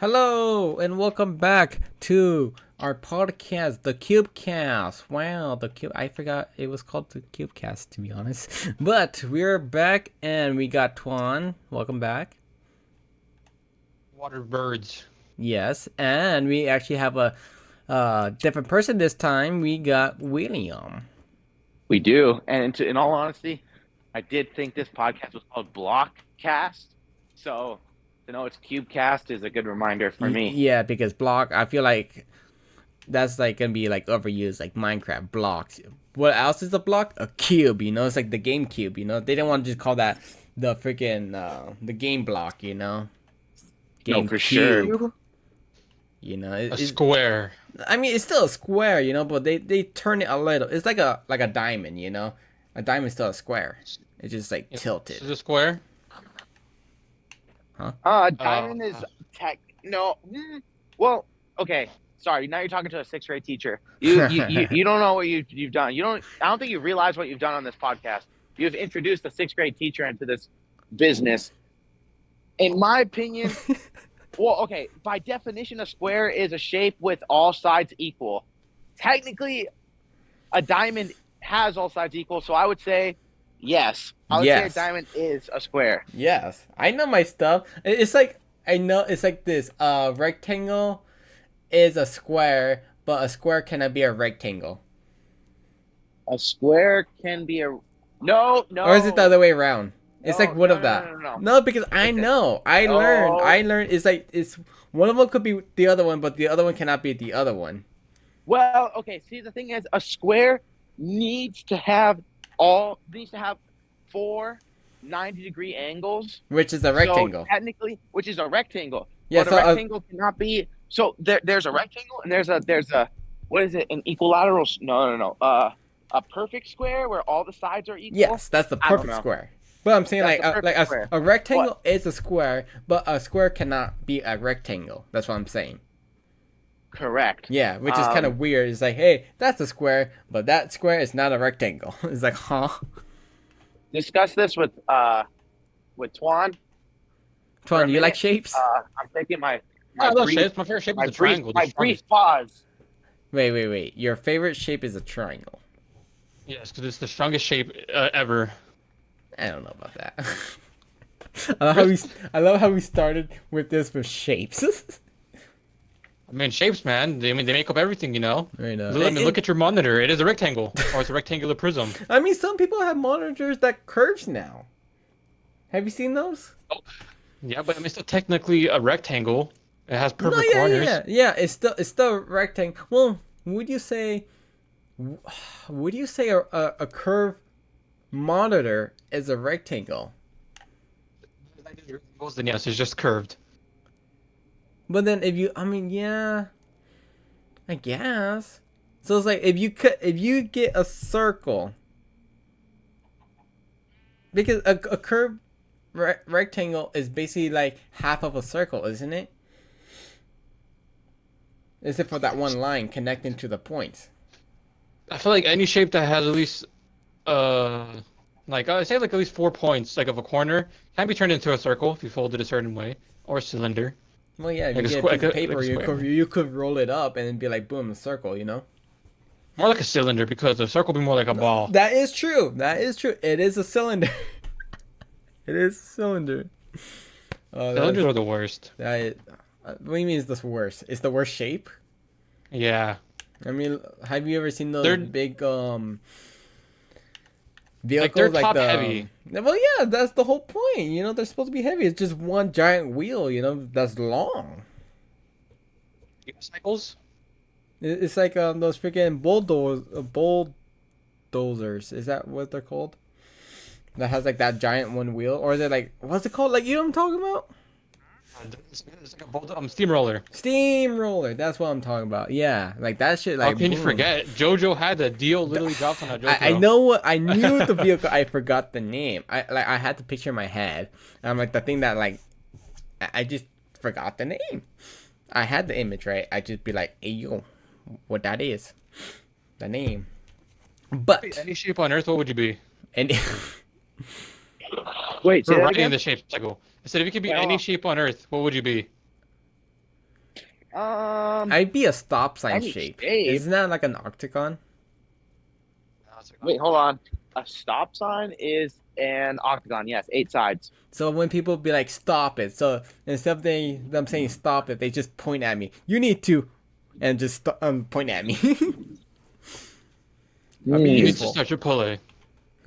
Hello and welcome back to our podcast, the CubeCast. Wow, the Cube. I forgot it was called the CubeCast, to be honest. But we're back and we got Tuan. Welcome back. Water birds. Yes, and we actually have a different person this time. We got William. We do. And in all honesty, I did think this podcast was called Blockcast. So to know it's Cubecast is a good reminder for me. Yeah, because block. I feel like that's like gonna be like overused, like Minecraft blocks. What else is a block? A cube, you know? It's like the game cube, you know? They didn't want to just call that the freaking the game block, you know? No, Game for cube, sure. you know? A square. I mean, it's still a square, you know, but they turn it a little. It's like a diamond, you know? A diamond's still a square. It's just like This tilted. is a square. Diamond is tech. No. Well, okay. Sorry. Now you're talking to a sixth grade teacher. You don't know what you've done. You don't. I don't think you realize what you've done on this podcast. You've introduced a sixth grade teacher into this business. In my opinion, well, okay. By definition, a square is a shape with all sides equal. Technically, a diamond has all sides equal, so I would say yes. I would say a Yes. diamond is a square. Yes, I know my stuff. It's like I know it's like this. Rectangle is a square, but a square cannot be a rectangle. A square can be a no. Or is it the other way around? It's like one No, of that. no. No, because I It's a- know. I No. learned. I learned. It's like it's one of them could be the other one, but the other one cannot be the other one, Well, okay. See, the thing is, a square needs to have four 90-degree angles. which is a rectangle. So technically, which is a rectangle. Yeah, But so a rectangle cannot be. So there's a rectangle and there's a what is it? An equilateral? No. A perfect square where all the sides are equal. yes, that's the I don't perfect know. square. But I'm saying That's like the like perfect square. a rectangle is a square, but a square cannot be a rectangle. That's what I'm saying. Correct. Yeah, which is kind of weird. It's like, hey, that's a square, but that square is not a rectangle. It's like, huh? Discuss this with Tuan. For Tuan, a do you like minute, shapes? I'm taking my I love brief, shapes. My favorite shape my is a brief, triangle. my the brief strongest. pause. Wait. Your favorite shape is a triangle. Yes, because it's the strongest shape ever. I don't know about that. I love how we started with this with shapes. I mean, shapes, man. They make up everything, you know. I know. Look at your monitor. It is a rectangle, or it's a rectangular prism. I mean, some people have monitors that curves now. Have you seen those? Yeah, but I mean, it's still technically a rectangle. It has perfect No, corners. yeah. It's still a rectangle. Well, would you say a curved monitor is a rectangle? Then yes, it's just curved. But then I mean, yeah, I guess. So it's like if you get a circle, because a curved rectangle is basically like half of a circle, isn't it? Except for that one line connecting to the points. I feel like any shape that has at least, like I say, like at least 4 points, like of a corner, can be turned into a circle if you fold it a certain way, or a cylinder. Well, yeah, if Like you a get a square- piece of like a paper, square. you could roll it up and then be like, boom, a circle, you know? More like a cylinder because a circle would be more like a ball. That is true. That is true. It is a cylinder. It is a cylinder. Cylinders are the worst. That is, what do you mean is the worst? It's the worst shape? Yeah. I mean, have you ever seen those They're- big Like they're vehicles top the heavy. Well, yeah, that's the whole point. You know, they're supposed to be heavy. It's just one giant wheel, you know, that's long. Cycles? It's like those freaking bulldozers. Is that what they're called? That has like that giant one wheel, or is it like what's it called? Like you know what I'm talking about? It's like a steamroller. Steamroller. That's what I'm talking about. Yeah, like that shit. Like How can you boom. forget? JoJo had the deal literally dropped on a JoJo. I know what I knew the vehicle. I forgot the name. I had the picture in my head. And I'm like the thing that like I just forgot the name. I had the image right. I just be like, hey yo, what that is, the name. But Any shape on Earth, what would you be? and Wait, say We're that writing again? the shape cycle. I said if you could be Yeah, hold any on. shape on Earth, what would you be? I'd be a stop sign Any shape. shape? Isn't that like an octagon? Wait, hold on. A stop sign is an octagon. Yes, 8 sides. So when people be like, stop it. So instead of them saying stop it, they just point at me. You need to. And just point at me. I'll be You need to useful. start Chipotle.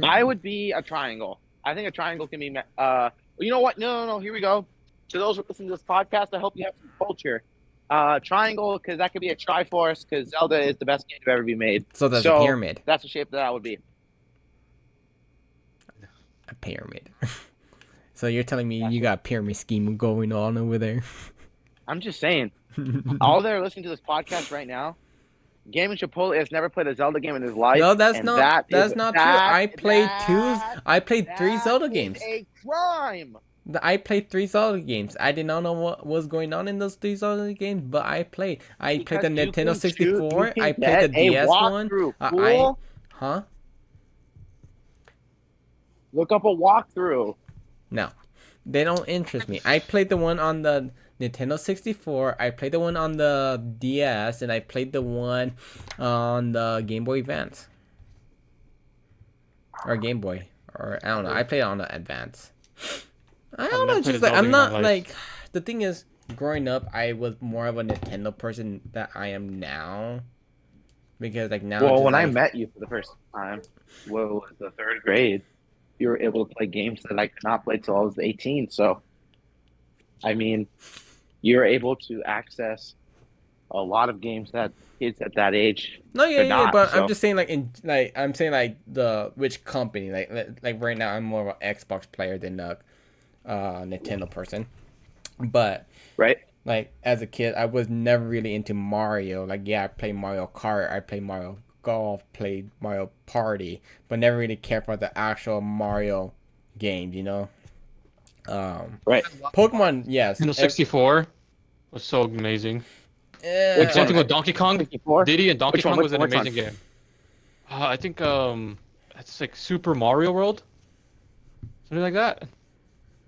I would be a triangle. I think a triangle can be. You know what? No. Here we go. To those who listen to this podcast, I hope you have some culture. Triangle, because that could be a Triforce, because Zelda is the best game to ever be made. So that's a pyramid. That's the shape that I would be. A pyramid. So you're telling me you got a pyramid scheme going on over there? I'm just saying. All they're listening to this podcast right now, Gaming Chipotle has never played a Zelda game in his life. No, that's and not. That's not true. I played that- I played 3 Zelda is games. a crime. I played 3 Zelda games. I did not know what was going on in those 3 Zelda games, but I played. I played the Because you Nintendo can 64. you I can played the get a DS one. walkthrough, fool. Huh? Look up a walkthrough. No, they don't interest me. I played the one on the Nintendo 64. I played the one on the DS, and I played the one on the Game Boy Advance. Or Game Boy, or I don't know. I played it on the Advance. I don't know. never played Just a like Zelda I'm in not my life. like the thing is, growing up, I was more of a Nintendo person that I am now. Because like now, Well, just, when I like, met you for the first time, what was the 3rd grade? You were able to play games that I could not play till I was 18. So, I mean, you were able to access a lot of games that kids at that age. No, yeah, could yeah, not, but so. I'm just saying I'm saying like the which company like right now I'm more of an Xbox player than a Nintendo person, but Right? like as a kid I was never really into Mario. Like yeah, I played Mario Kart, I played Mario Golf, played Mario Party, but never really cared for the actual Mario games, you know. Right. Pokemon, yes. Nintendo 64 was so amazing. Eh, Same thing with Donkey Kong. 64? Diddy and Donkey Which one? Kong was an Which one? amazing game. I think it's like Super Mario World, something like that.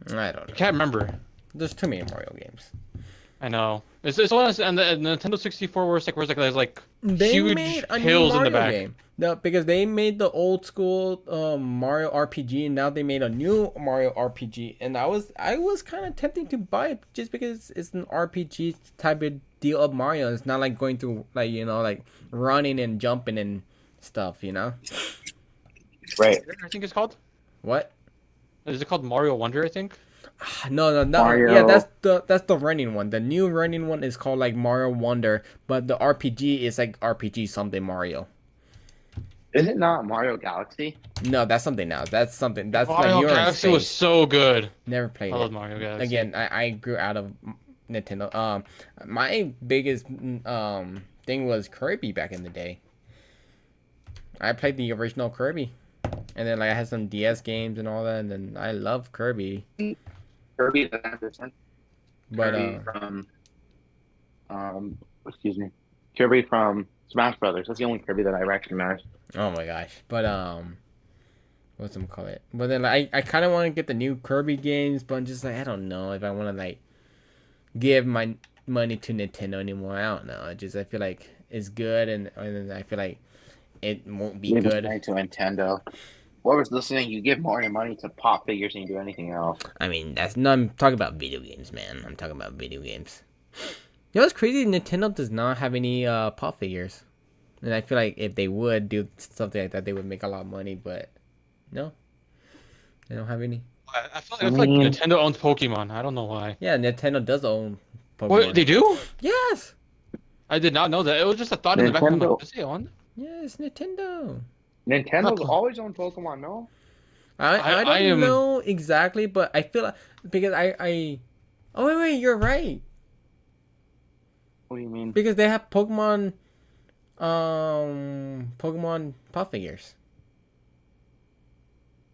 I don't I know. can't remember. There's too many Mario games. I know. It's one and the Nintendo 64 where there's like They huge made a new hills Mario in the back. game. No, because they made the old school Mario RPG, and now they made a new Mario RPG, and I was kind of tempted to buy it just because it's an RPG type of deal of Mario. It's not like going through like like running and jumping and stuff, you know. Right. I think it's called. What? Is it called Mario Wonder? I think. No. Mario. Yeah, that's the running one. The new running one is called like Mario Wonder, but the RPG is like RPG something Mario. Is it not Mario Galaxy? No, that's something else. That's like Mario you're in Galaxy space. was so good. Never played I it. love Mario Galaxy. Again, I grew out of Nintendo. My biggest thing was Kirby back in the day. I played the original Kirby, and then like I had some DS games and all that, and then I love Kirby. Kirby is 100%. But Kirby from, excuse me, Kirby from Smash Brothers. That's the only Kirby that I recognize. oh my gosh, but what's them call it? But then like, I kind of want to get the new Kirby games, but I'm just like I don't know if I want to like give my money to Nintendo anymore. I don't know. I feel like it's good, and then I feel like it won't be Give good. money to Nintendo. Whoever's listening, you give more money to pop figures than you do anything else. I mean, I'm talking about video games, man. I'm talking about video games. You know what's crazy? Nintendo does not have any pop figures. And I feel like if they would do something like that, they would make a lot of money, but no. They don't have any. I feel like Nintendo owns Pokemon. I don't know why. Yeah, Nintendo does own Pokemon. What they do? Yes! I did not know that. It was just a thought in the back of my mind. Does they own? Yes, Nintendo. Nintendo's always owned Pokemon, no? I don't know exactly, but I feel like because I oh wait, you're right. What do you mean? Because they have Pokemon Pokemon pop figures.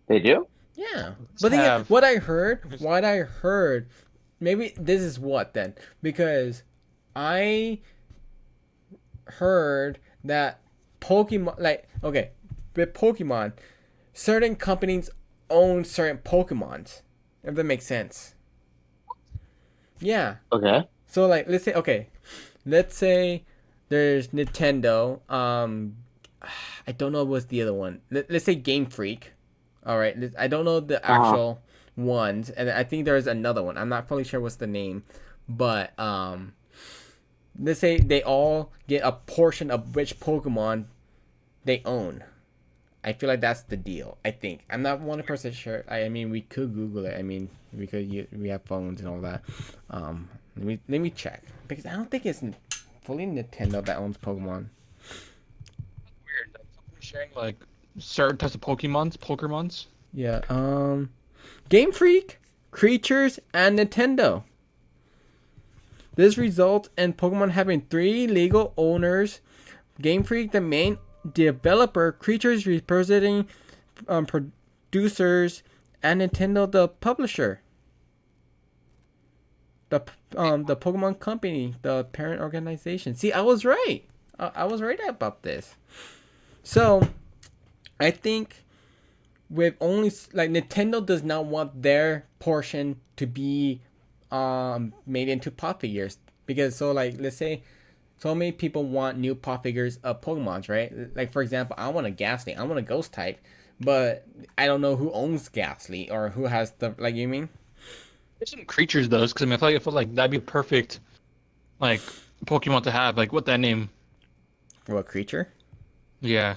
They do? Yeah. But what I heard, maybe this is what then, because I heard that Pokemon, like, okay, with Pokemon, certain companies own certain Pokemons, if that makes sense. Yeah. Okay. So, like, let's say, okay, let's say there's Nintendo. I don't know what's the other one. Let's say Game Freak. All right, I don't know the actual ones, and I think there's another one. I'm not fully sure what's the name, but let's say they all get a portion of which Pokemon they own. I feel like that's the deal. I think I'm not 100% sure. I mean, we could Google it. I mean, we have phones and all that. Let me check because I don't think it's fully Nintendo that owns Pokemon. Weird. Like companies sharing like certain types of Pokemons. Yeah. Game Freak, Creatures, and Nintendo. This results in Pokemon having 3 legal owners. Game Freak, the main developer, Creatures representing producers, and Nintendo, the publisher. The Pokemon Company, the parent organization. See, I was right. I was right about this. So, I think with only like Nintendo does not want their portion to be made into pop figures because let's say so many people want new pop figures of Pokemons, right? Like for example, I want a Ghastly, I want a Ghost type, but I don't know who owns Ghastly or who has the you mean? There's some creatures though, because I mean I feel like that'd be perfect, like Pokemon to have. Like what that name? What creature? Yeah.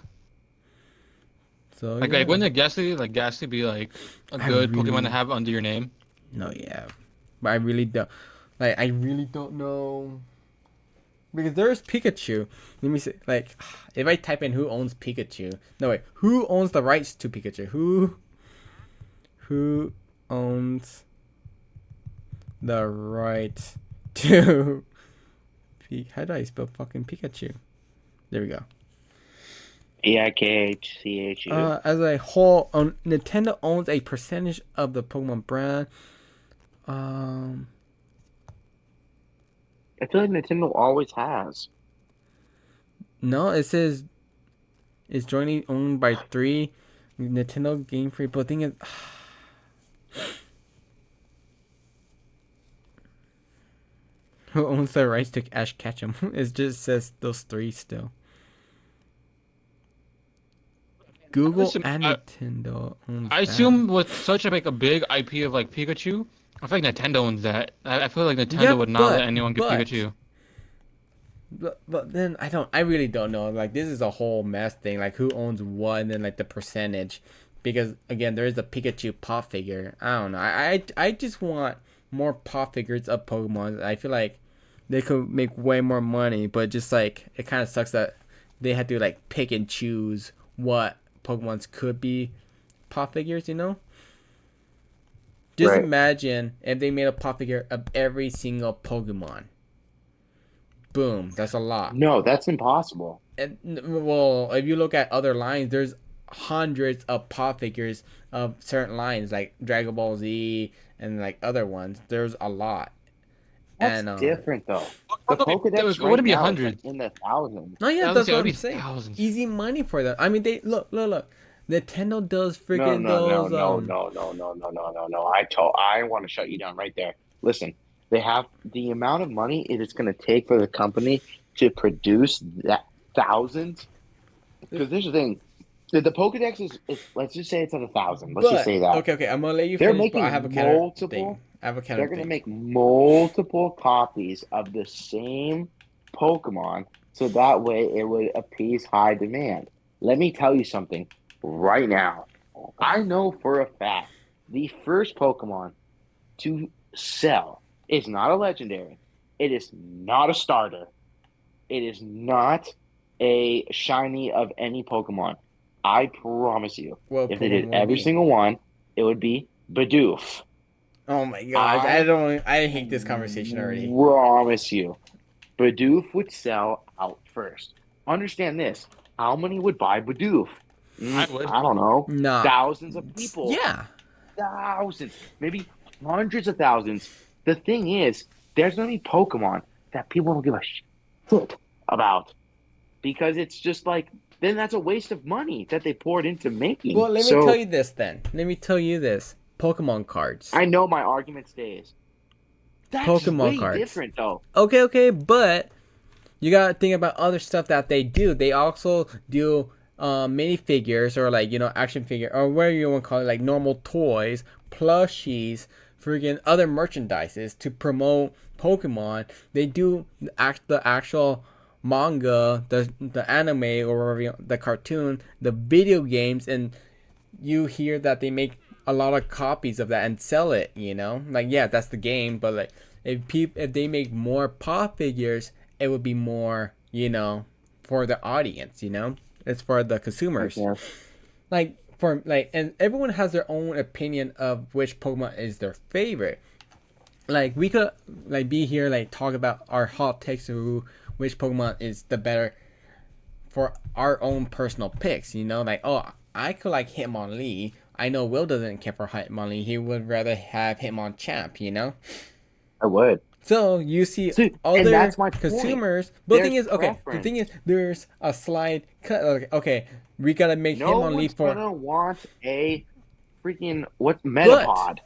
So Like wouldn't a Ghastly be like a good Pokemon to have under your name? No, yeah, but I really don't. Like I really don't know. Because there's Pikachu. Let me see. Like, if I type in who owns Pikachu. No, wait. Who owns the rights to Pikachu? Who owns the rights to... How do I spell fucking Pikachu? There we go. Pikchu. As a whole, Nintendo owns a percentage of the Pokemon brand. I feel like Nintendo always has. No, it says it's jointly owned by 3 Nintendo Game Freak. But the thing is, who owns the rights to Ash Ketchum? It just says those 3 still. Google and Nintendo owns I assume with such a big IP of like Pikachu, I feel like Nintendo owns that. I feel like Nintendo would not let anyone get Pikachu. But then I really don't know. Like this is a whole mess thing. Like who owns what and then like the percentage, because again there is a Pikachu pop figure. I don't know. I just want more pop figures of Pokemon. I feel like they could make way more money, but just like it kind of sucks that they had to like pick and choose what Pokemons could be pop figures. You know. Just imagine if they made a pop figure of every single Pokemon. Boom, that's a lot. No, that's impossible. And, well, if you look at other lines, there's hundreds of pop figures of certain lines, like Dragon Ball Z and like other ones. There's a lot. That's different though. The Pokedex wouldn't be now 100 in the thousands. No, yeah, that's what I'm saying. Thousands. Easy money for them. I mean, they look. Nintendo does freaking No. those. I want to shut you down right there. Listen, they have the amount of money it is going to take for the company to produce that thousands. Because there's the thing, the Pokedex is let's just say it's at 1,000. Let's just say that. Okay. I'm gonna let you They're finish. making I have a multiple. thing. I have a counter They're going to thing. make multiple copies of the same Pokemon, so that way it would appease high demand. Let me tell you something right now. I know for a fact the first Pokemon to sell is not a legendary. It is not a starter. It is not a shiny of any Pokemon. I promise you. Well, if they did every single one, it would be Bidoof. Oh my gosh, I hate this conversation already. Promise you. Bidoof would sell out first. Understand this. How many would buy Bidoof? I would. I don't know. Nah. Thousands of people. Yeah. Thousands. Maybe hundreds of thousands. The thing is, there's going to be Pokemon that people don't give a shit about. Because it's just like, then that's a waste of money that they poured into making. Well, let me tell you this then. Let me tell you this. Pokemon cards. I know my argument stays. That's Pokemon way cards. different, though. Okay, but you gotta think about other stuff that they do. They also do minifigures or like action figure or whatever you want to call it, like normal toys, plushies, freaking other merchandises to promote Pokemon. They do the actual manga, the anime or whatever the cartoon, the video games, and you hear that they make a lot of copies of that and sell it. Like yeah, that's the game, but like if they make more pop figures, it would be more for the audience. It's for the consumers. Like for like, and everyone has their own opinion of which Pokemon is their favorite. Like we could like be here like talk about our hot takes of which Pokemon is the better for our own personal picks. Like I could like Hitmonlee. I know Will doesn't care for Hitmonlee. He would rather have Hitmonchamp. I would. So you see and other that's my consumers. But the thing is, okay, the preference. thing is, there's a slide cut. Okay, we gotta make Hitmonlee for. No one's gonna want a freaking Metapod.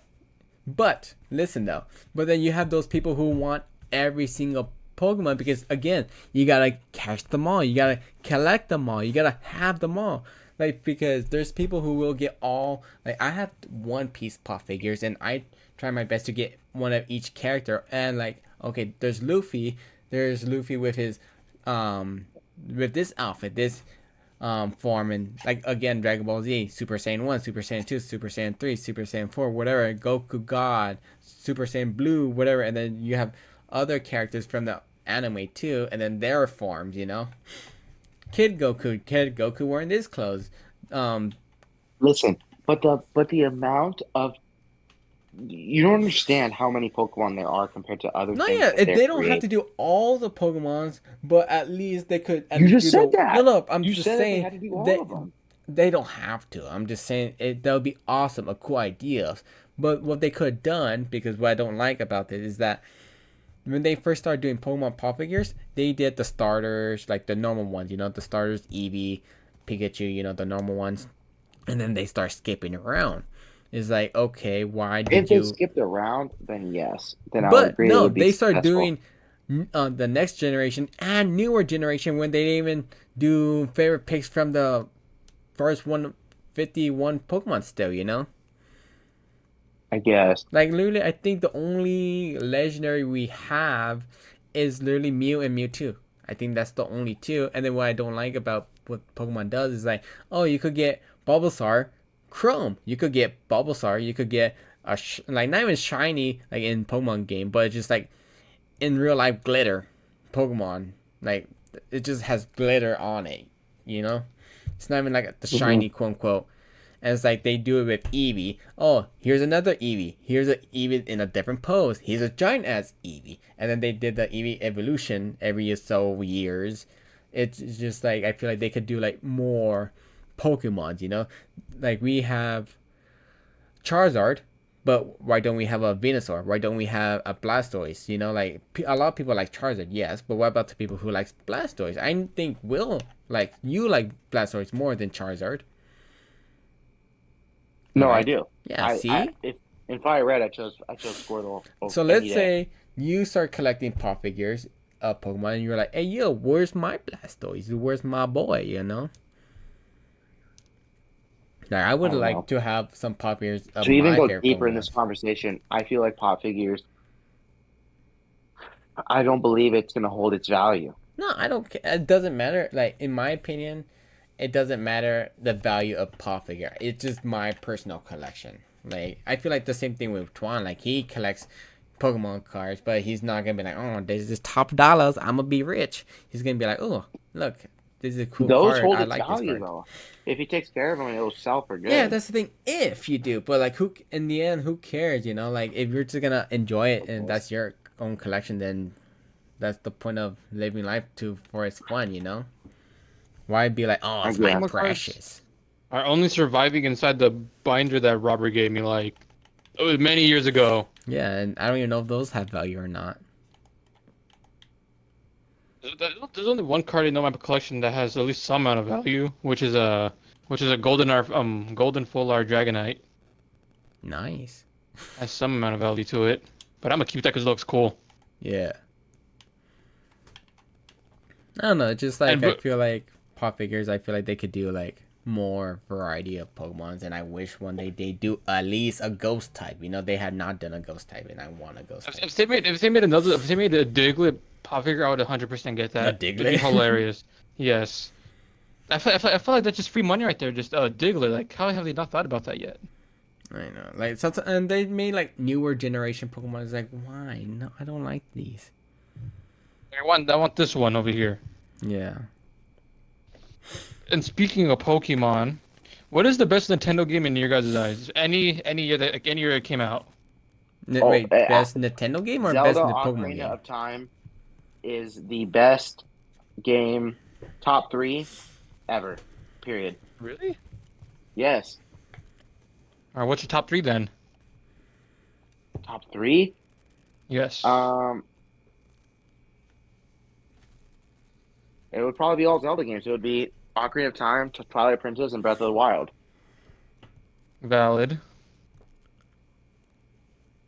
But listen though, but then you have those people who want every single Pokemon because again, you gotta catch them all, you gotta collect them all, you gotta have them all. Like because there's people who will get all. Like I have One Piece pop figures and I try my best to get one of each character. And like okay, there's Luffy with his with this outfit, this form, and like again Dragon Ball Z, Super Saiyan 1, Super Saiyan 2, Super Saiyan 3, Super Saiyan 4, whatever, Goku God, Super Saiyan Blue, whatever, and then you have other characters from the anime too, and then their forms, Kid Goku wearing this clothes. Listen, but the amount of you don't understand how many Pokemon there are compared to other No, things. yeah, they don't have to do all the Pokemons, but at least they could. You just said that. No, I'm you just said saying they had to do all of them. They don't have to. I'm just saying that would be awesome, a cool idea. But what they could have done, because what I don't like about this is that when they first started doing Pokemon pop figures, they did the starters, like the normal ones, the starters, Eevee, Pikachu, the normal ones, and then they start skipping around. It's like, okay, why did you... If they skipped around, then yes. Then I would agree. But no, they started doing the next generation and newer generation when they didn't even do favorite picks from the first 151 Pokemon still, I guess. Like, literally, I think the only legendary we have is literally Mew and Mewtwo. I think that's the only two. And then what I don't like about what Pokemon does is like, oh, you could get Bulbasaur, Chrome. You could get Bulbasaur. You could get like not even shiny like in Pokemon game, but it's just like in real life glitter Pokemon. Like it just has glitter on it. It's not even like the shiny quote unquote. And it's like they do it with Eevee. Oh, here's another Eevee. Here's an Eevee in a different pose. Here's a giant ass Eevee. And then they did the Eevee evolution every so years. It's just like I feel like they could do like more Pokemon, Like we have Charizard, but why don't we have a Venusaur? Why don't we have a Blastoise? Like a lot of people like Charizard, yes, but what about the people who like Blastoise? I think you like Blastoise more than Charizard. No, right? I do. Yeah, see? In Fire Red, I chose Squirtle. So let's say you start collecting pop figures of Pokemon, and you're like, hey, yo, where's my Blastoise? Where's my boy, Now, I would like to have some pop figures of to even my go deeper in this conversation, I feel like pop figures, I don't believe it's going to hold its value. No, I don't care. It doesn't matter. Like, in my opinion, it doesn't matter the value of pop figure. It's just my personal collection. Like, I feel like the same thing with Twan. Like, he collects Pokemon cards, but he's not going to be like, oh, this is top dollars. I'm going to be rich. He's going to be like, oh, look. This is a cool Those card. hold I its like value, this card. though. If he takes care of them, it'll sell for good. Yeah, that's the thing. If you do, but like, who in the end, who cares? Like, if you're just gonna enjoy it and that's your own collection, then that's the point of living life for its fun. Why be like, oh, it's my precious? Are only surviving inside the binder that Robert gave me, like, it was many years ago. Yeah, and I don't even know if those have value or not. There's only one card in my collection that has at least some amount of value, which is a golden full art Dragonite. Nice. Has some amount of value to it, but I'm gonna keep that because it looks cool. Yeah. I don't know. It's just like And I feel like pop figures. I feel like they could do like more variety of Pokemons, and I wish one day they do at least a ghost type. You know, they have not done a ghost type, and I want a ghost type. if they made a Diglett pop figure, I would 100% get A that. It'd be Diglett. hilarious. Yes. I feel like that's just free money right there. Just Diglett. Like, how have they not thought about that yet? I know. Like and they made like newer generation Pokemon. It's like why? No, I don't like these. I want this one over here. Yeah. And speaking of Pokemon, what is the best Nintendo game in your guys' eyes? Any year that any year it came out. Wait, best Nintendo game or Zelda best Pokemon Ocarina game? of Time is the best game, top 3 ever. Period. Really? Yes. All right, what's your top 3 then? Top 3? Yes. It would probably be all Zelda games. It would be Ocarina of Time, Twilight Princess, and Breath of the Wild. Valid.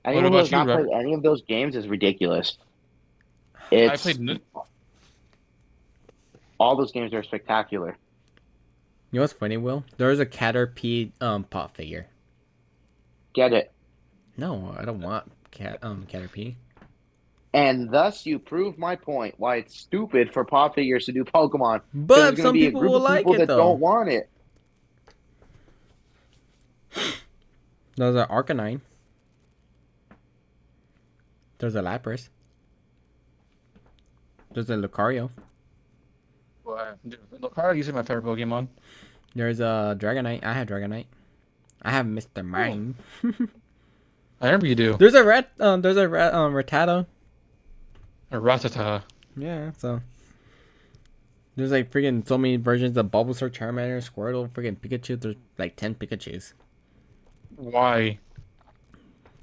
Anyone who about has you, not played Robert? any of those games is ridiculous. I played. All those games are spectacular. You know what's funny, Will? There's a Caterpie pop figure. Get it? No, I don't want Caterpie. And thus you prove my point why it's stupid for pop figures to do Pokemon. But There's going to some be a people group will of like people it that though. don't want it. There's an Arcanine. There's a Lapras. There's a Lucario. Lucario is my favorite Pokemon. There's a Dragonite. I have Dragonite. I have Mr. Mime. I remember you do. There's a Rattata. A Rattata. Yeah, so there's like freaking so many versions of Bulbasaur, Charmander, Squirtle, freaking Pikachu. There's like 10 Pikachus. Why?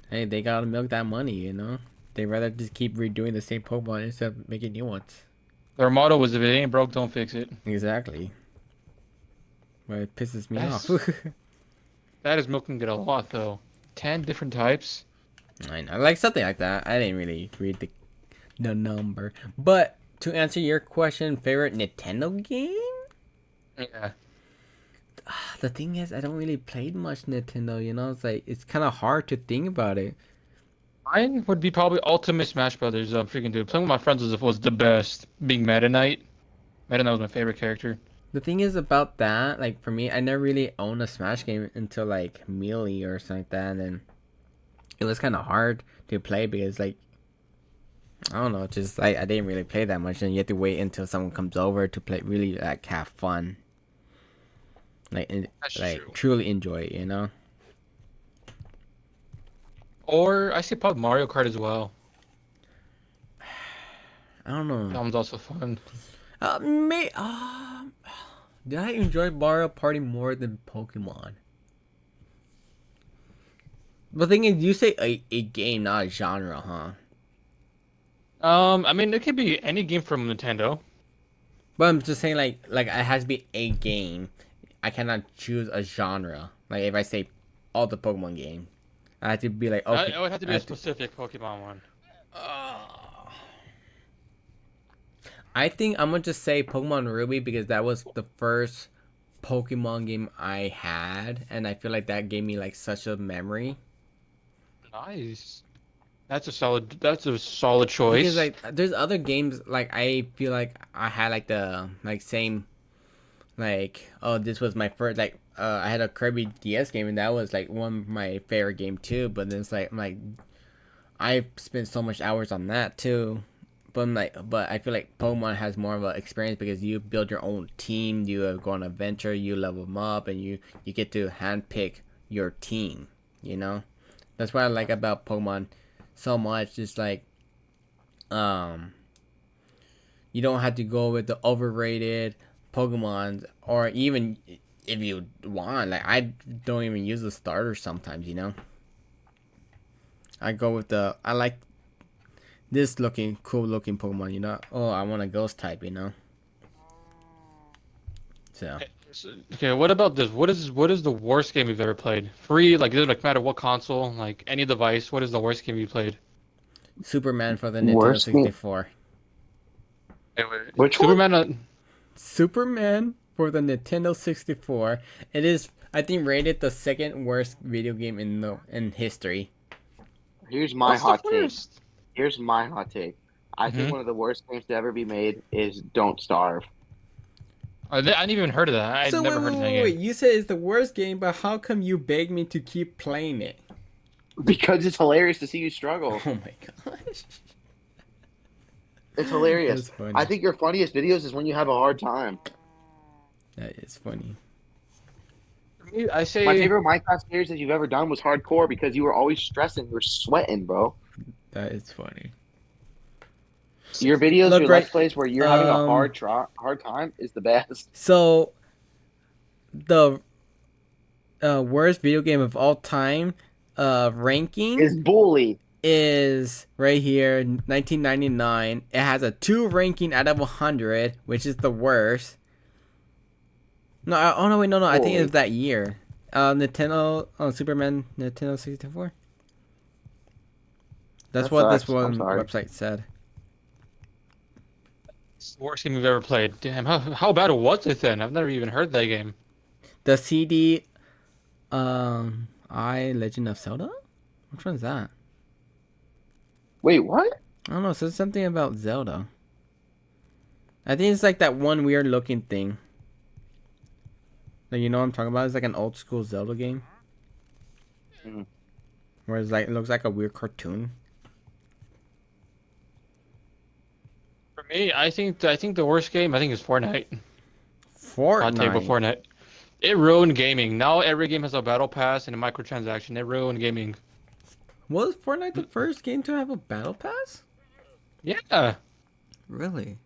Hey, they gotta milk that money, you know? They rather just keep redoing the same Pokemon instead of making new ones. Their motto was if it ain't broke, don't fix it. Exactly. But it pisses me That's- off. That is milking it a lot though. 10 different types. I know, like something like that. I didn't really read the number. But to answer your question, favorite Nintendo game? Yeah. The thing is, I don't really play much Nintendo, you know? It's like, it's kind of hard to think about it. Mine would be probably Ultimate Smash Brothers. Freaking dude, playing with my friends was the best. Being Meta Knight. Meta Knight was my favorite character. The thing is about that, like for me, I never really owned a Smash game until like Melee or something like that, and then it was kind of hard to play because like I don't know, just like I didn't really play that much, and you have to wait until someone comes over to play, really like have fun, like That's like true. truly enjoy it, you know. Or I say probably Mario Kart as well. I don't know. That one's also fun. Did I enjoy Mario Party more than Pokemon? The thing is, you say a game, not a genre, huh? I mean, it could be any game from Nintendo. But I'm just saying, like it has to be a game. I cannot choose a genre. Like if I say all the Pokemon game, I have to be like, okay. It would have to be I a have to- specific Pokemon one. I think I'm gonna just say Pokemon Ruby because that was the first Pokemon game I had, and I feel like that gave me like such a memory. Nice. That's a solid choice. Because like there's other games like I feel like I had like the like same like oh this was my first like I had a Kirby DS game and that was like one of my favorite game too, but then it's like I'm like I spent so much hours on that too. But I feel like Pokemon has more of an experience because you build your own team, you go on an adventure, you level them up, and you get to handpick your team. You know, that's what I like about Pokemon so much. Just like, you don't have to go with the overrated Pokemon, or even if you want, like I don't even use the starter sometimes. You know, I go with I like this cool looking Pokemon, you know. Oh, I want a ghost type, you know. So Okay, what about this? What is the worst game you've ever played? Free, like, doesn't like matter what console, like any device. What is the worst game you played? Superman for the Nintendo Worst game? 64. wait. Which one? Superman. Superman for the Nintendo 64. It is, I think, rated the second worst video game in history. Here's my What's the hot take. first? Here's my hot take. I think Mhm. one of the worst games to ever be made is Don't Starve. I didn't even heard of that. I'd So never heard of that wait. game. You said it's the worst game, but how come you begged me to keep playing it? Because it's hilarious to see you struggle. Oh my gosh. It's hilarious. That's funny. I think your funniest videos is when you have a hard time. That is funny. For me, I say My favorite Minecraft series that you've ever done was hardcore because you were always stressing. You were sweating, bro. That is funny. Your videos, Look, your right, Let's Plays where you're having a um, hard time is the best. So the worst video game of all time ranking Is Bully. is right here, 1999. It has a 2 ranking out of 100, which is the worst. No, oh no, wait, no, I think it was that year. Nintendo, Superman, Nintendo 64. That's That what this sucks. I'm one sorry. website said. it's the worst game we've ever played. Damn, how bad was it then? I've never even heard that game. The CD, Legend of Zelda? Which one's that? Wait, what? I don't know, it says something about Zelda. I think it's like that one weird looking thing. Like, you know what I'm talking about? It's like an old school Zelda game. Mhm. Where it's like, it looks like a weird cartoon. For me, I think the worst game is Fortnite. Hot take with Fortnite. Fortnite. It ruined gaming. Now every game has a battle pass and a microtransaction. It ruined gaming. Was Fortnite the first game to have a battle pass? Yeah. Really?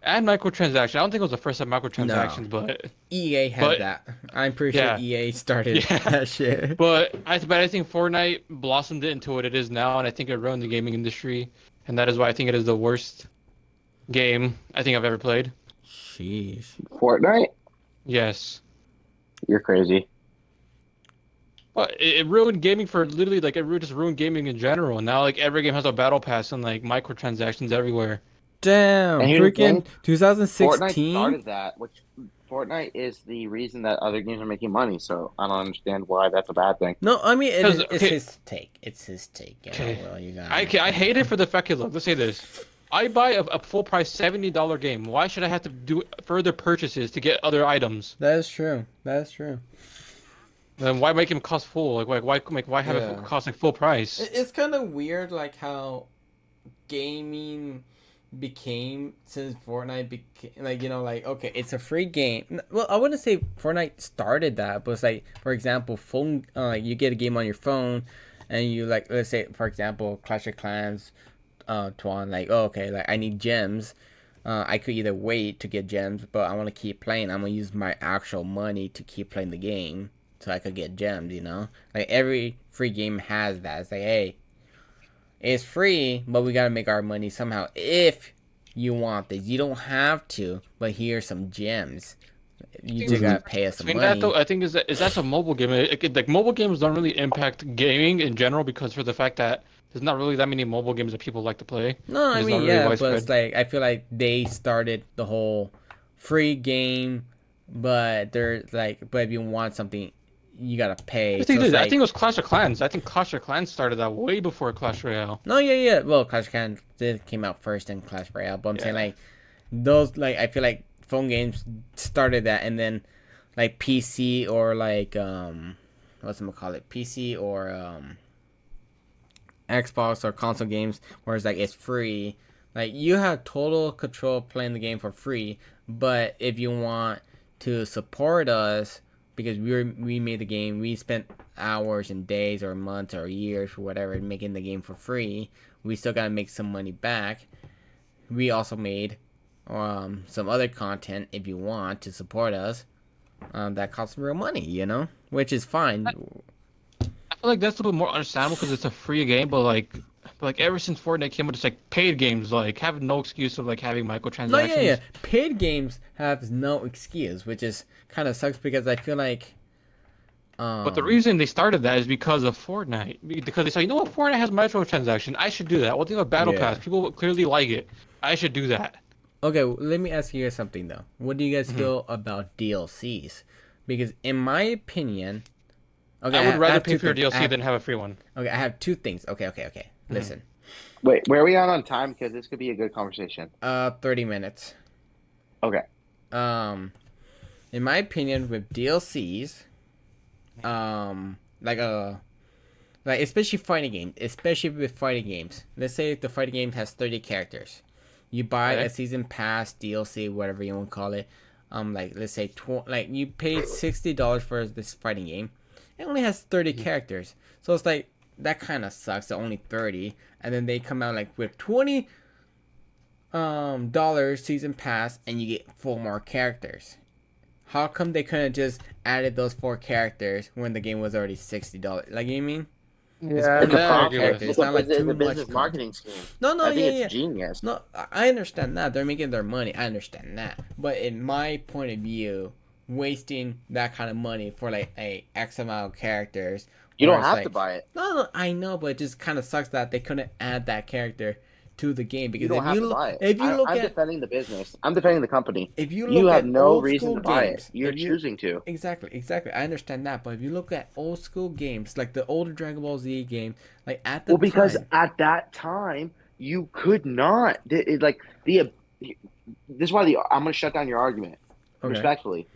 And microtransaction. I don't think it was the first time microtransactions, but EA had But- that. I'm pretty Yeah. sure EA started Yeah. that shit. but I think Fortnite blossomed it into what it is now, and I think it ruined the gaming industry, and that is why I think it is the worst game I think I've ever played. Sheesh. Fortnite? Yes. You're crazy. But it ruined gaming for literally like just ruined gaming in general. And now like every game has a battle pass and like microtransactions everywhere. Damn. And here's the Freaking thing, Fortnite 2016? started that, which Fortnite is the reason that other games are making money. So I don't understand why that's a bad thing. No, I mean, Because, it's okay. his take. It's his take. You Okay. know, well, you got I hate it for the fact that look, let's say this. I buy a full price $70 game. Why should I have to do further purchases to get other items? That is true. That is true. Then why make them cost full? Why have Yeah. it cost like full price? It's kind of weird, like how gaming became since Fortnite became like, you know, like, okay, it's a free game. Well, I wouldn't say Fortnite started that, but it's like, for example, phone, like you get a game on your phone, and you like, let's say, for example, Clash of Clans, Tuan, like, oh, okay, like I need gems. I could either wait to get gems, but I want to keep playing. I'm gonna use my actual money to keep playing the game, so I could get gems. You know, like every free game has that. It's like, hey, it's free, but we gotta make our money somehow. If you want this, you don't have to, but here's some gems. You just gotta pay us some Between money. that though, I think that's a mobile game. Like mobile games don't really impact gaming in general because for the fact that there's not really that many mobile games that people like to play. No, I It's mean, not really yeah, but widespread. it's like, I feel like they started the whole free game, but they're like, but if you want something, you gotta pay. I think, So it's I like, think it was Clash of Clans. I think Clash of Clans started that way before Clash Royale. no, yeah. Well, Clash of Clans did came out first in Clash Royale, but I'm saying Yeah. like those, like, I feel like phone games started that, and then like PC or like what's it call it, PC or Xbox or console games, where it's like it's free. Like you have total control of playing the game for free, but if you want to support us because we made the game, we spent hours and days or months or years or whatever making the game for free. We still gotta make some money back. We also made some other content if you want to support us. That costs real money, you know, which is fine. I feel like that's a little bit more understandable because it's a free game, but like ever since Fortnite came out, it's like paid games like have no excuse of like having microtransactions. No, yeah. Paid games have no excuse, which is kind of sucks because I feel like. But the reason they started that is because of Fortnite. Because they said, you know what, Fortnite has microtransaction. I should do that. Well, think of Battle Yeah. Pass. People clearly like it. I should do that. Okay, let me ask you guys something though. What do you guys Mhm. feel about DLCs? Because in my opinion, okay, I would I rather have pay two for your things. DLC than have a free one. Okay, I have two things. Okay. Mhm. Listen, Wait, where are we on time? Because this could be a good conversation. 30 minutes. Okay. Um, in my opinion, with DLCs, like like especially with fighting games. Let's say if the fighting game has 30 characters, you buy a Okay. season pass, DLC, whatever you want to call it. Like let's say like you paid $60 for this fighting game. It only has 30 characters, so it's like that kind of sucks. The only 30, and then they come out like with 20 dollars season pass, and you get 4 more characters. How come they couldn't just added those 4 characters when the game was already $60? Like you mean? It's Yeah, It's only a that I four agree profit. with. characters. It's not like It's too a much business content. marketing scheme. No, I think yeah, it's yeah. genius. No, I understand that they're making their money. I understand that, but in my point of view, wasting that kind of money for like a X amount of characters, You where don't it's have to like, buy it. no, I know, but it just kind of sucks that they couldn't add that character to the game You because don't have to buy it. if you look I'm at defending the business. I'm defending the company. if you You look have at no old reason school to buy it. games, You're if you choosing to. exactly, I understand that, but if you look at old school games like the older Dragon Ball Z game, like at the Well, because time, at that time you could not. This is why I'm going to shut down your argument okay. respectfully.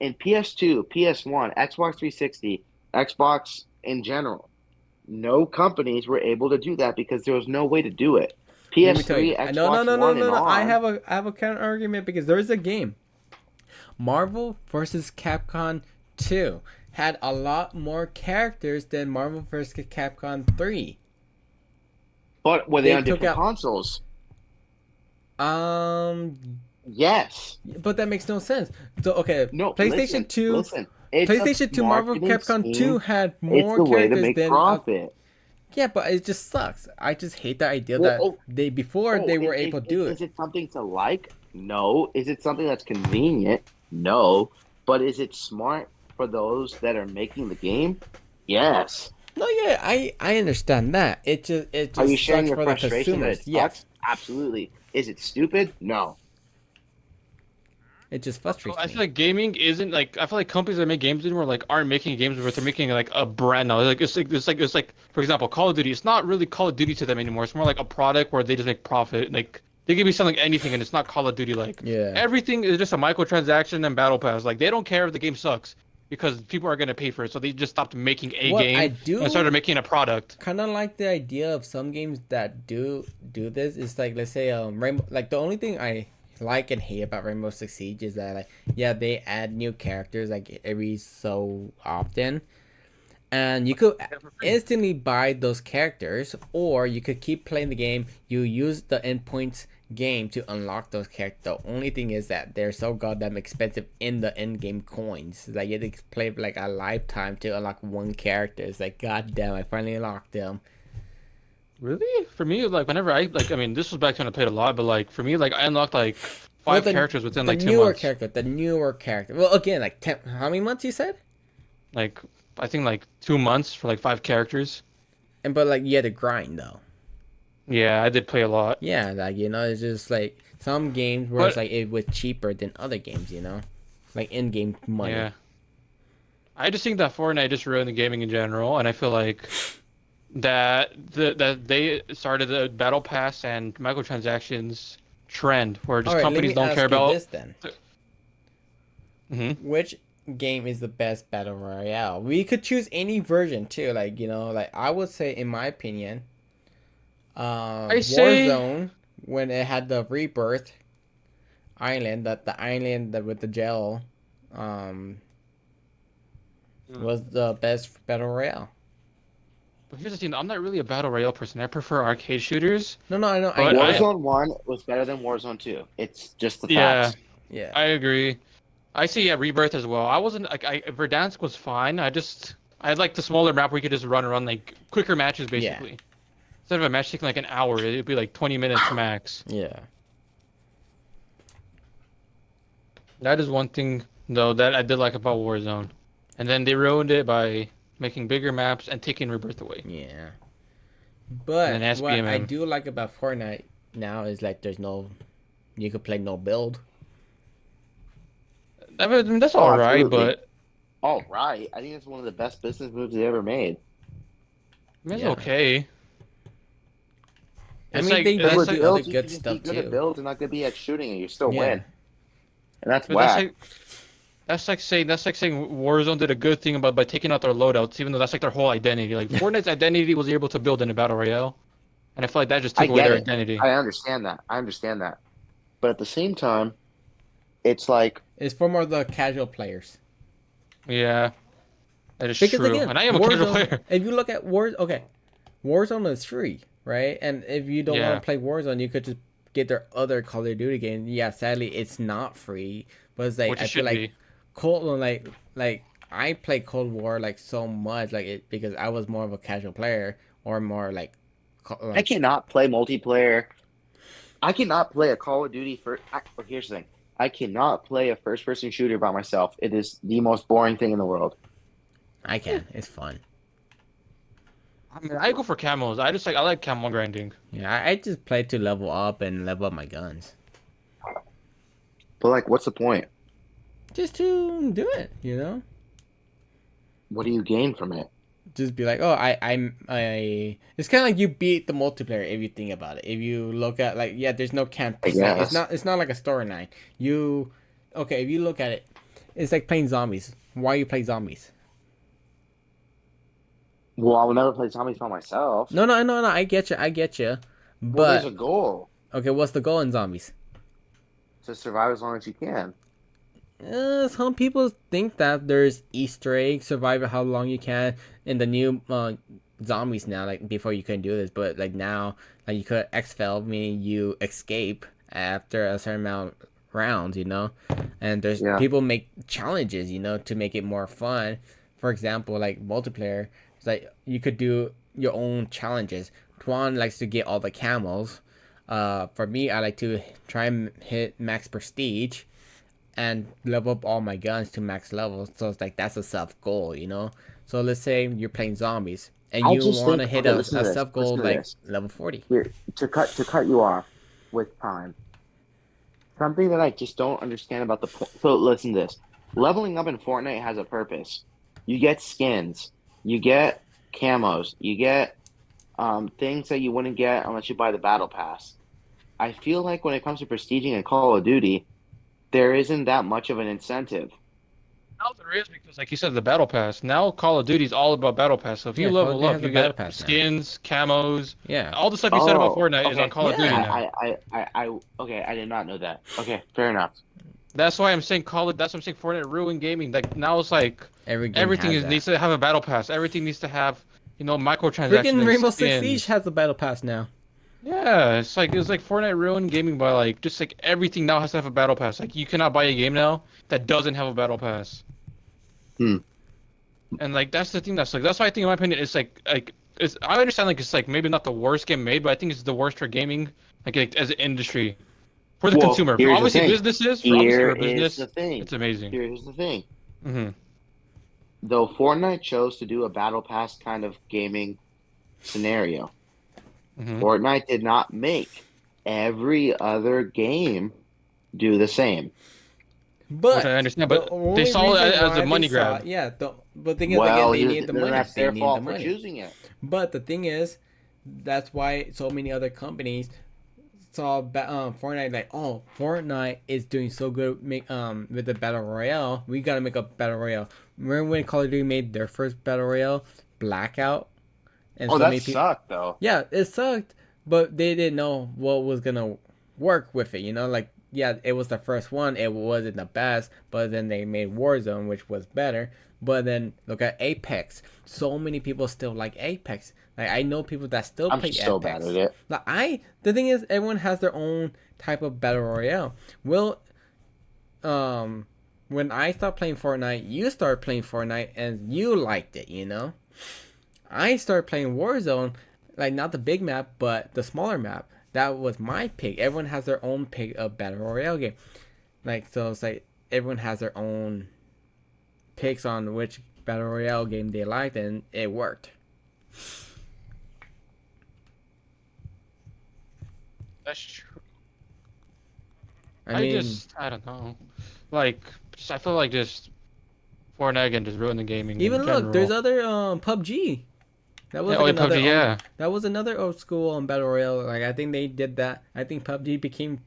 In PS2, PS1, Xbox 360, Xbox in general, no companies were able to do that because there was no way to do it. Let me tell you. PS3, No, no, Xbox no, no, One, no, and no. on. I have a counter argument because there is a game, Marvel vs. Capcom 2, had a lot more characters than Marvel vs. Capcom 3. But were they They on took different out consoles? um, Yes. but that makes no sense. So okay, No, listen, listen. It's a PlayStation 2, Marvel marketing Capcom 2 scheme. had It's more the way to characters make than profit. yeah, but it just sucks. I just hate the idea Well, that they were able to do is it. it something to like? No. Is it something that's convenient? No. But is it smart for those that are making the game? Yes. No, yeah, I understand that. It Are you just sharing sucks your for the frustration that consumers. it Yes, sucks? Absolutely. Is it stupid? No. it just So frustrates I feel me. like gaming isn't like I feel like companies that make games anymore like aren't making games where they're making like a brand now. It's like for example Call of Duty. It's not really Call of Duty to them anymore. It's more like a product where they just make profit. Like they could be selling anything and it's not Call of Duty. Like Yeah. everything is just a microtransaction and battle pass. Like they don't care if the game sucks because people are gonna pay for it. So they just stopped making a What I game and do started making a product. kind of like the idea of some games that do this is like, let's say Rainbow, like the only thing I like and hate about Rainbow Six Siege is that like, yeah, they add new characters like every so often, and you could Yeah, for free. instantly buy those characters, or you could keep playing the game. You use the endpoints game to unlock those characters. The only thing is that they're so goddamn expensive in the in-game coins. Like you have to play like a lifetime to unlock one character. It's like, goddamn, I finally unlocked them. Really? For me, like whenever I mean this was back when I played a lot, but like for me, like I unlocked like Well, five characters within the like two newer months. character, the newer character. Well, again, like how many months you said? Like I think like 2 months for like five characters. And but like you had to grind though. Yeah, I did play a lot. Yeah, like it's just like some games where it's But like it was cheaper than other games. Like in-game money. yeah, I just think that Fortnite just ruined the gaming in general, and I feel like that they started the battle pass and microtransactions trend where All just right, let companies me don't care ask you about. this then: Hmm. which game is the best battle royale? We could choose any version too. Like like I would say, in my opinion, I say Warzone, when it had the rebirth island, that the island that with the gel, um, was the best battle royale. but here's the thing, I'm not really a battle royale person. I prefer arcade shooters, No, I know, but I Warzone 1 was better than Warzone 2. It's just the yeah, facts. yeah. I agree. I see yeah, Rebirth as well. I wasn't like Verdansk was fine. I like the smaller map where you could just run around like quicker matches Yeah, basically. Instead of a match taking like an hour, it'd be like 20 minutes max. yeah. That is one thing though that I did like about Warzone. And then they ruined it by making bigger maps and taking Rebirth away. Yeah. And then But what I SBMM. do like about Fortnite now is like there's no You could play no build. I mean, that's Oh, all right, absolutely. but All right. I think it's one of the best business moves they ever made. I mean, it's Yeah. okay. I It's mean, like they Because did it's with do like other builds, you good can just be stuff good at too. builds and not good at shooting, and you still Yeah. win. And that's but that's whack. like that's like saying Warzone did a good thing about by taking out their loadouts, even though that's like their whole identity. Like Fortnite's identity was able to build in a battle royale, and I feel like that just I took away get their it. identity. I understand that. I understand that. But at the same time, it's like, It's for more the casual players. Yeah, that is Because true. again, And I am a casual Warzone. player. If you look at Warzone is free, right? And if you don't want Yeah, to play Warzone, you could just get their other Call of Duty game. Yeah, sadly, it's not free, but it's like which I it feel should like be. Cold like I play Cold War like so much like it because I was more of a casual player or more like I like cannot play multiplayer. I cannot play a Call of Duty here's the thing. I cannot play a first-person shooter by myself. It is the most boring thing in the world. I can. It's fun. I mean, I go for camos. I like camo grinding. Yeah, I just play to level up and level up my guns. But like, what's the point? Just to do it, you know? What do you gain from it? Just be like, oh, I. It's kind of like you beat the multiplayer if you think about it. If you look at like, yeah, there's no I campaign. Like, guess. it's not like a storyline. You, okay, if you look at it, it's like playing zombies. Why you play zombies? Well, I will never play zombies by myself. No. I get you. I get you. Well, there's a But goal okay, what's the goal in zombies? to survive as long as you can. Some people think that there's Easter eggs, survive how long you can in the new zombies now. Like before you couldn't do this, but like now, like you could exfil, meaning you escape after a certain amount of rounds, you know. And there's Yeah. people make challenges, you know, to make it more fun. For example, like multiplayer, it's like you could do your own challenges. Tuan likes to get all the camels. For me, I like to try and hit max prestige and level up all my guns to max levels. So it's like that's a self goal, you know. So let's say you're playing zombies and I you just want think. to hit Okay, listen a to this. self goal Listen to like this. level 40. Here, to cut you off with time. Something that I just don't understand about the point. So listen to this. Leveling up in Fortnite has a purpose. You get skins, you get camos, you get things that you wouldn't get unless you buy the battle pass. I feel like when it comes to prestiging in Call of Duty, there isn't that much of an incentive. Now there is because, like you said, the battle pass. Now Call of Duty is all about battle pass. So if you Yeah, Call of level Duty up, has a you battle get pass now. skins, camos, Yeah, all the stuff you said about Oh, Fortnite is on okay. Call of Duty yeah. now. Okay, I did not know that. Okay, fair enough. That's why I'm saying That's why I'm saying Fortnite ruined gaming. Like now it's like Every game has that. needs to have a battle pass. Everything needs to have, microtransactions Freaking like Rainbow Six Siege skins. has a battle pass now. Yeah, it's like Fortnite ruined gaming by like just like everything now has to have a battle pass. Like you cannot buy a game now that doesn't have a battle pass. Hmm. And like that's the thing that's why I think in my opinion it's it's I understand like it's like maybe not the worst game made, but I think it's the worst for gaming like as an industry for the Well, consumer. here's the Obviously thing. businesses, Here for a is the business, thing. it's amazing. Here's the thing. Hmm. Though Fortnite chose to do a battle pass kind of gaming scenario, Hmm. Fortnite did not make every other game do the same. Which I But understand, the but they only saw it reason as a why they money saw grab. yeah, but thing is again Well, they need the then money. that's They their need the fault for money. choosing it. But the thing is, that's why so many other companies saw Fortnite like, oh, Fortnite is doing so good with the battle royale. We gotta make a battle royale. Remember when Call of Duty made their first battle royale, Blackout, and Oh, so that many people. sucked though. Yeah, it sucked, but they didn't know what was gonna work with it. You know, like yeah, it was the first one. It wasn't the best, but then they made Warzone, which was better. But then look at Apex. So many people still like Apex. Like I know people that still I'm play so bad Apex. at it. Like the thing is, everyone has their own type of battle royale. Well, when I stopped playing Fortnite, you started playing Fortnite, and you liked it. You know, I started playing Warzone, like not the big map, but the smaller map. That was my pick. Everyone has their own pick of battle royale game. Like so, it's like everyone has their own picks on which battle royale game they liked, and it worked. That's true. I mean, I don't know. Like, I feel like just Fortnite again just ruined the gaming even in look, there's general. other PUBG. That Yeah, was oh, like yeah, another PUBG, yeah. that was another old school battle royale. Like I think they did that. I think PUBG became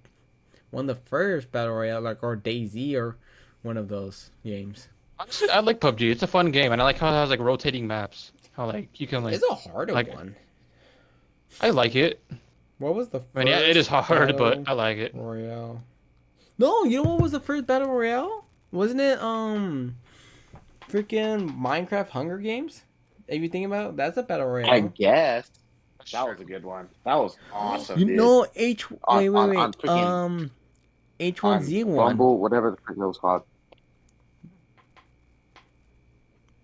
one of the first battle royale, like or DayZ or one of those games. Honestly, I like PUBG. It's a fun game, and I like how it has like rotating maps. How like you can It's a harder like one. I like it. What was the I mean, yeah, it is first hard, but battle I like it. royale? No, you know what was the first battle royale? Wasn't it freaking Minecraft Hunger Games? If you think about it, that's a battle I royale. guess That's that true. was a good one. That was awesome, You dude. know On on wait. on freaking on H1Z1. Bumble, whatever the frick it was called.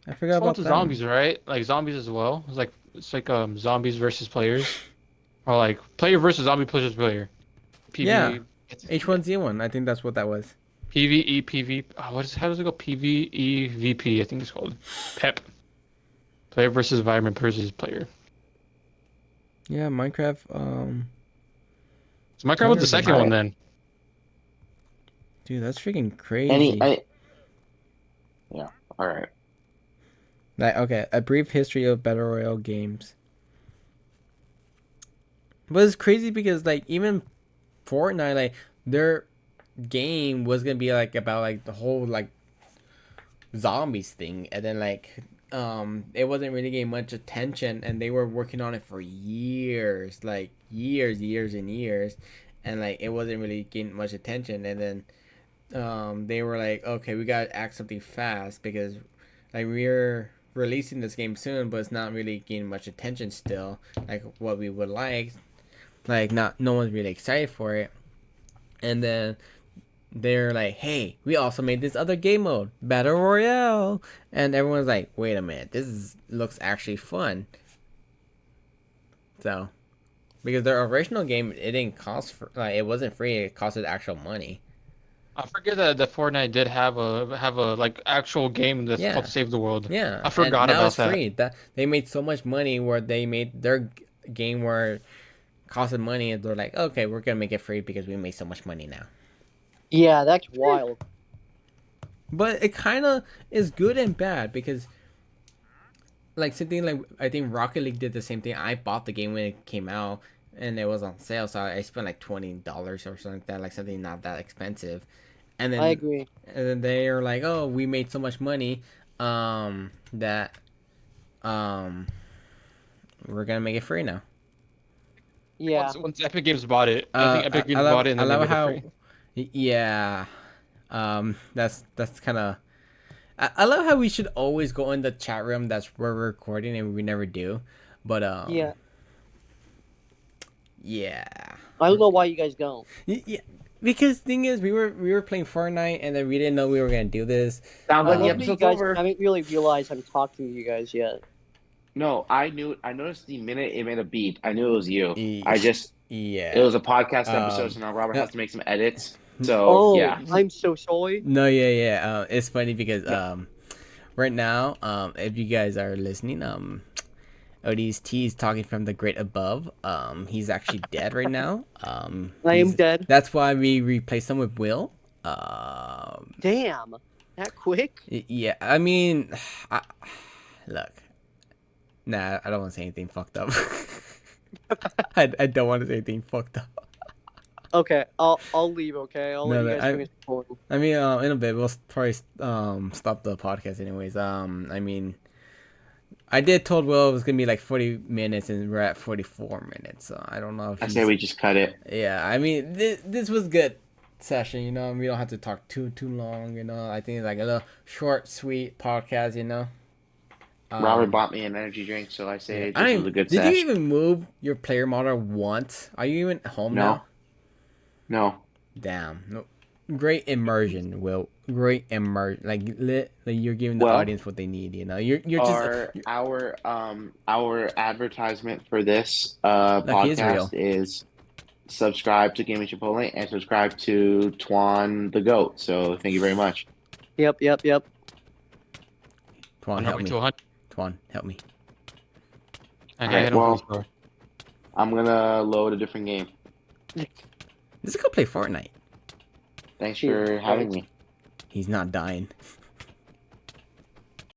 I forgot It's one about to that one. zombies, right? Like zombies as well. It's like zombies versus players, or like player versus zombie versus player. Yeah, PV, yeah. H1Z1. I think that's what that was. PVE, PV. Oh, how does it go? PVE, VP. I think it's called. PEP. Player versus environment versus player. Yeah, Minecraft So Minecraft was Hunger the second Games. one I then. Dude, that's freaking any crazy. I yeah. All right. Like, okay, a brief history of battle royale games. But it's crazy because like even Fortnite, like their game was gonna be like about like the whole like zombies thing, and then like it wasn't really getting much attention, and they were working on it for years, like years and years, and like it wasn't really getting much attention, and then they were like, okay, we gotta act something fast because like we're releasing this game soon, but it's not really getting much attention still, like what we would like not no one's really excited for it, and then they're like, hey, we also made this other game mode, Battle Royale. And everyone's like, wait a minute, looks actually fun. So, because their original game, it didn't cost, like, it wasn't free, it costed actual money. I forget that the Fortnite did have a like actual game that's called Yeah, Save the World. I yeah. And forgot now about it's that. free. That They made so much money where they made their game where it costed money, and they're like, okay, we're gonna make it free because we made so much money now. Yeah, that's wild. But it kind of is good and bad because like something like I think Rocket League did the same thing. I bought the game when it came out and it was on sale, so I spent like $20 or something like that, like something not that expensive. And I then agree. they are like, oh, we made so much money, that um we're gonna make it free now. Yeah, Once Epic Games bought it, I think Epic I Games love bought it and then they made it free. yeah, that's kind of. I love how we should always go in the chat room that's where we're recording and we never do, but yeah. yeah. I don't know why you guys don't. Yeah, because thing is, we were playing Fortnite and then we didn't know we were gonna do this. Sounds I like the love that you episode's guys over. haven't really realized I'm talking to you guys yet. No, I knew. I noticed the minute it made a beep. I knew it was you. E- I just it yeah. was a podcast episode, Um. so now Robert No. has to make some edits. So Oh, yeah. I'm so sorry. No. Yeah. Yeah. It's funny because No, right now, if you guys are listening, Odie's T is talking from the great above. He's actually dead right now. I am dead. That's why we replaced him with Will. Damn, that quick? Yeah. I mean, look. Nah, I don't want to say anything fucked up. I don't want to say anything fucked up. Okay, I'll leave. Okay, I'll No, let you no, guys finish recording. I mean, in a bit we'll probably stop the podcast anyways. I mean, I did told Will it was gonna be like 40 minutes, and we're at 44 minutes. So I don't know if I say we just cut it. Yeah, I mean, this was good session. You know, we don't have to talk too long. You know, I think it's like a little short, sweet podcast. You know. Robert bought me an energy drink, so I say Yeah. this was a good Did sesh. you even move your player model once? Are you even home now? No. Damn. No. Great immersion, Will. Great immersion. Like you're giving the Well, audience what they need. You know, you're just Our advertisement for this Lucky podcast Israel. is subscribe to Gaming Chipotle and subscribe to Twan the Goat. So thank you very much. Yep. Twan, help me. 100. Twan, help me. Okay, Alright, I don't well- think so. I'm gonna load a different game. Let's go play Fortnite. Thanks Cheers. for having me. He's not dying.